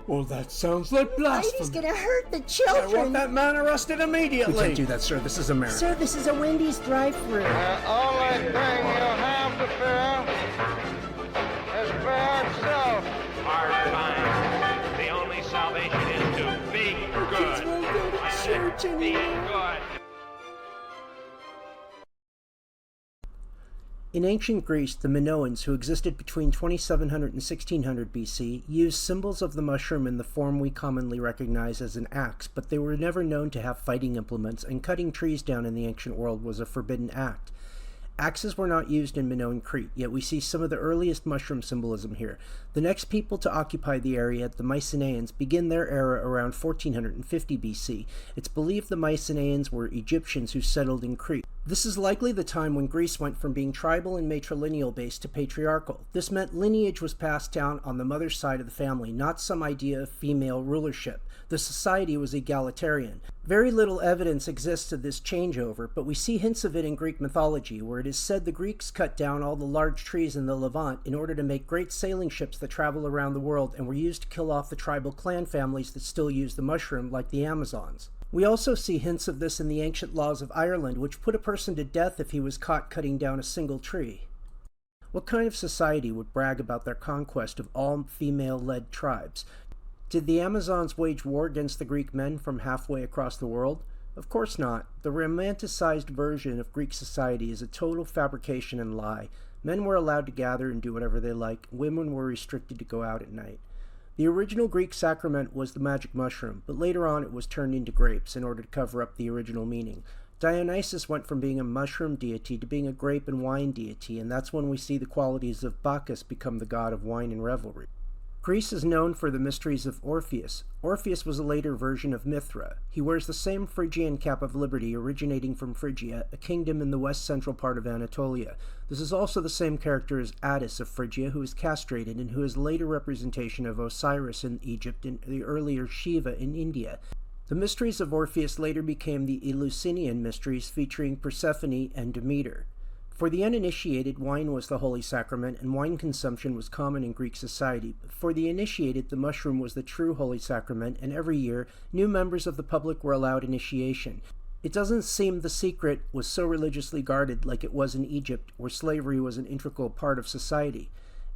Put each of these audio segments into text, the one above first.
Well, that sounds like blasphemy. He's gonna hurt the I children. want that man arrested immediately. We can't do that, sir. This is America. Sir, this is a Wendy's drive-thru. The only thing you have to fear is fear itself. Hard times. The only salvation is to be good. Kids won't go to church Be anymore. good. In ancient Greece, the Minoans, who existed between 2700 and 1600 BC, used symbols of the mushroom in the form we commonly recognize as an axe, but they were never known to have fighting implements, and cutting trees down in the ancient world was a forbidden act. Axes were not used in Minoan Crete, yet we see some of the earliest mushroom symbolism here. The next people to occupy the area, the Mycenaeans, begin their era around 1450 BC. It's believed the Mycenaeans were Egyptians who settled in Crete. This is likely the time when Greece went from being tribal and matrilineal based to patriarchal. This meant lineage was passed down on the mother's side of the family, not some idea of female rulership. The society was egalitarian. Very little evidence exists of this changeover, but we see hints of it in Greek mythology, where it is said the Greeks cut down all the large trees in the Levant in order to make great sailing ships that travel around the world and were used to kill off the tribal clan families that still use the mushroom, like the Amazons. We also see hints of this in the ancient laws of Ireland, which put a person to death if he was caught cutting down a single tree. What kind of society would brag about their conquest of all female-led tribes? Did the Amazons wage war against the Greek men from halfway across the world? Of course not. The romanticized version of Greek society is a total fabrication and lie. Men were allowed to gather and do whatever they liked. Women were restricted to go out at night. The original Greek sacrament was the magic mushroom, but later on it was turned into grapes in order to cover up the original meaning. Dionysus went from being a mushroom deity to being a grape and wine deity, and that's when we see the qualities of Bacchus become the god of wine and revelry. Greece is known for the mysteries of Orpheus. Orpheus was a later version of Mithra. He wears the same Phrygian cap of liberty originating from Phrygia, a kingdom in the west-central part of Anatolia. This is also the same character as Attis of Phrygia, who is castrated and who is a later representation of Osiris in Egypt and the earlier Shiva in India. The mysteries of Orpheus later became the Eleusinian mysteries, featuring Persephone and Demeter. For the uninitiated, wine was the holy sacrament, and wine consumption was common in Greek society. But for the initiated, the mushroom was the true holy sacrament, and every year, new members of the public were allowed initiation. It doesn't seem the secret was so religiously guarded like it was in Egypt, where slavery was an integral part of society.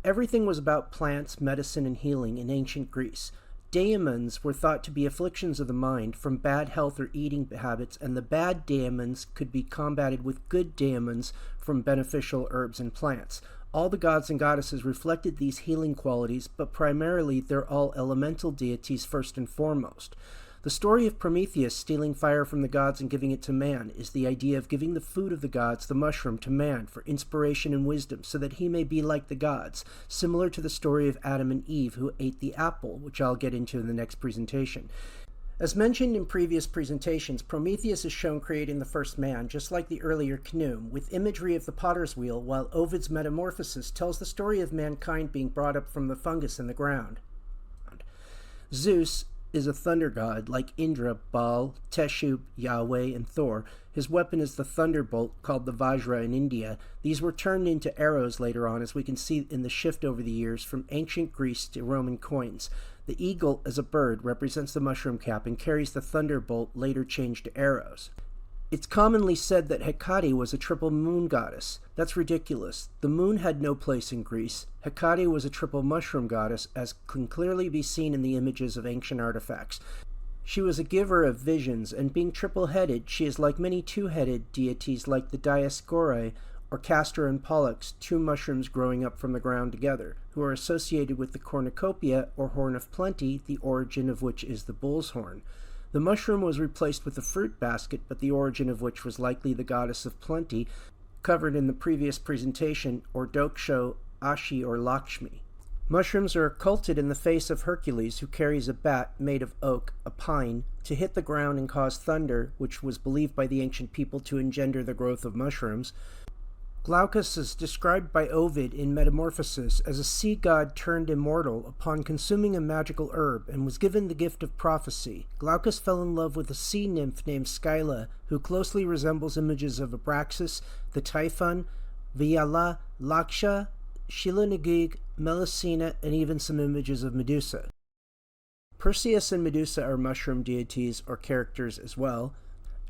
Everything was about plants, medicine, and healing in ancient Greece. Daemons were thought to be afflictions of the mind from bad health or eating habits, and the bad daemons could be combated with good daemons from beneficial herbs and plants. All the gods and goddesses reflected these healing qualities, but primarily they're all elemental deities first and foremost. The story of Prometheus stealing fire from the gods and giving it to man is the idea of giving the food of the gods, the mushroom, to man for inspiration and wisdom so that he may be like the gods, similar to the story of Adam and Eve who ate the apple, which I'll get into in the next presentation. As mentioned in previous presentations, Prometheus is shown creating the first man, just like the earlier Khnum, with imagery of the potter's wheel, while Ovid's Metamorphosis tells the story of mankind being brought up from the fungus in the ground. Zeus is a thunder god like Indra, Baal, Teshub, Yahweh, and Thor. His weapon is the thunderbolt, called the Vajra in India. These were turned into arrows later on, as we can see in the shift over the years from ancient Greece to Roman coins. The eagle, as a bird, represents the mushroom cap and carries the thunderbolt, later changed to arrows. It's commonly said that Hecate was a triple moon goddess. That's ridiculous. The moon had no place in Greece. Hecate was a triple mushroom goddess, as can clearly be seen in the images of ancient artifacts. She was a giver of visions, and being triple-headed, she is like many two-headed deities like the Dioscuri or Castor and Pollux, two mushrooms growing up from the ground together, who are associated with the cornucopia or horn of plenty, the origin of which is the bull's horn. The mushroom was replaced with a fruit basket, but the origin of which was likely the goddess of plenty, covered in the previous presentation, or Doksho, Ashi, or Lakshmi. Mushrooms are occulted in the face of Hercules, who carries a bat made of oak, a pine, to hit the ground and cause thunder, which was believed by the ancient people to engender the growth of mushrooms. Glaucus is described by Ovid in Metamorphosis as a sea god turned immortal upon consuming a magical herb and was given the gift of prophecy. Glaucus fell in love with a sea nymph named Scylla, who closely resembles images of Abraxas, the Typhon, Viala, Laksha, Shilanagig, Melusina, and even some images of Medusa. Perseus and Medusa are mushroom deities or characters as well.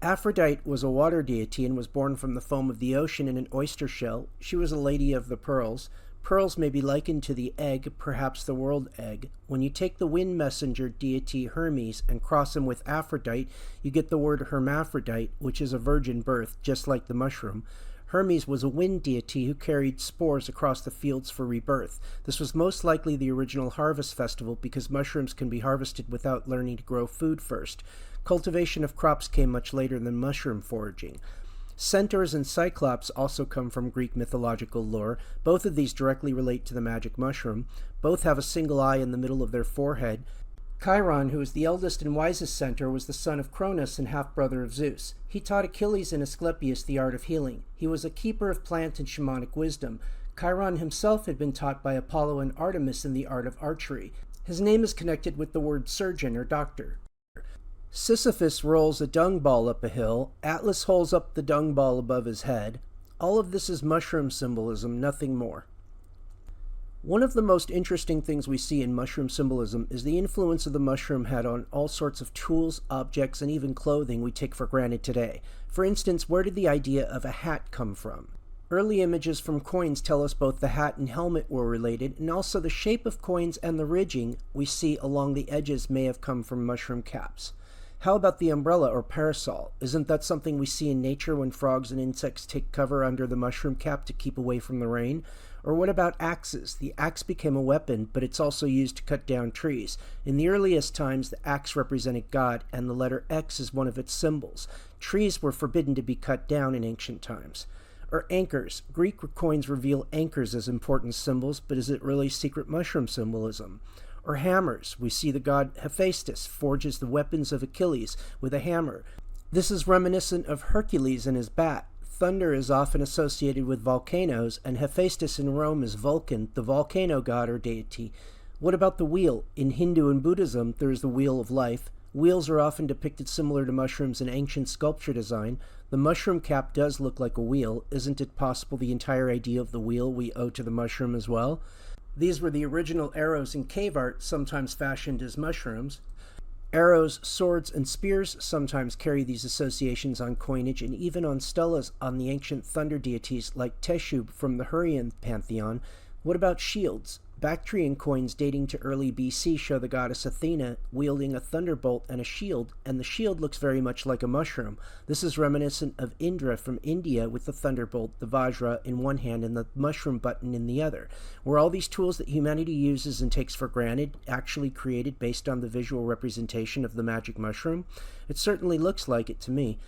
Aphrodite was a water deity and was born from the foam of the ocean in an oyster shell. She was a lady of the pearls. Pearls may be likened to the egg, perhaps the world egg. When you take the wind messenger deity Hermes and cross him with Aphrodite, you get the word hermaphrodite, which is a virgin birth, just like the mushroom. Hermes was a wind deity who carried spores across the fields for rebirth. This was most likely the original harvest festival because mushrooms can be harvested without learning to grow food first. Cultivation of crops came much later than mushroom foraging. Centaurs and Cyclops also come from Greek mythological lore. Both of these directly relate to the magic mushroom. Both have a single eye in the middle of their forehead. Chiron, who is the eldest and wisest centaur, was the son of Cronus and half-brother of Zeus. He taught Achilles and Asclepius the art of healing. He was a keeper of plant and shamanic wisdom. Chiron himself had been taught by Apollo and Artemis in the art of archery. His name is connected with the word surgeon or doctor. Sisyphus rolls a dung ball up a hill. Atlas holds up the dung ball above his head. All of this is mushroom symbolism, nothing more. One of the most interesting things we see in mushroom symbolism is the influence of the mushroom had on all sorts of tools, objects, and even clothing we take for granted today. For instance, where did the idea of a hat come from? Early images from coins tell us both the hat and helmet were related, and also the shape of coins and the ridging we see along the edges may have come from mushroom caps. How about the umbrella or parasol? Isn't that something we see in nature when frogs and insects take cover under the mushroom cap to keep away from the rain? Or what about axes? The axe became a weapon, but it's also used to cut down trees. In the earliest times, the axe represented God, and the letter X is one of its symbols. Trees were forbidden to be cut down in ancient times. Or anchors. Greek coins reveal anchors as important symbols, but is it really secret mushroom symbolism? Or hammers. We see the god Hephaestus forges the weapons of Achilles with a hammer. This is reminiscent of Hercules and his bat. Thunder is often associated with volcanoes, and Hephaestus in Rome is Vulcan, the volcano god or deity. What about the wheel? In Hindu and Buddhism, there is the wheel of life. Wheels are often depicted similar to mushrooms in ancient sculpture design. The mushroom cap does look like a wheel. Isn't it possible the entire idea of the wheel we owe to the mushroom as well? These were the original arrows in cave art, sometimes fashioned as mushrooms. Arrows, swords, and spears sometimes carry these associations on coinage and even on stelas on the ancient thunder deities like Teshub from the Hurrian pantheon. What about shields? Bactrian coins dating to early BC show the goddess Athena wielding a thunderbolt and a shield, and the shield looks very much like a mushroom. This is reminiscent of Indra from India with the thunderbolt, the vajra in one hand and the mushroom button in the other. Were all these tools that humanity uses and takes for granted actually created based on the visual representation of the magic mushroom? It certainly looks like it to me.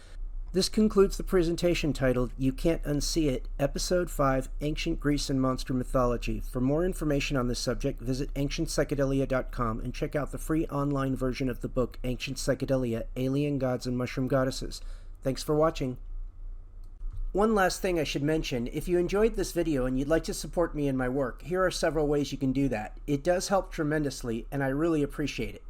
This concludes the presentation titled You Can't Unsee It, Episode 5, Ancient Greece and Monster Mythology. For more information on this subject, visit ancientpsychedelia.com and check out the free online version of the book Ancient Psychedelia, Alien Gods and Mushroom Goddesses. Thanks for watching. One last thing I should mention, if you enjoyed this video and you'd like to support me in my work, here are several ways you can do that. It does help tremendously, and I really appreciate it.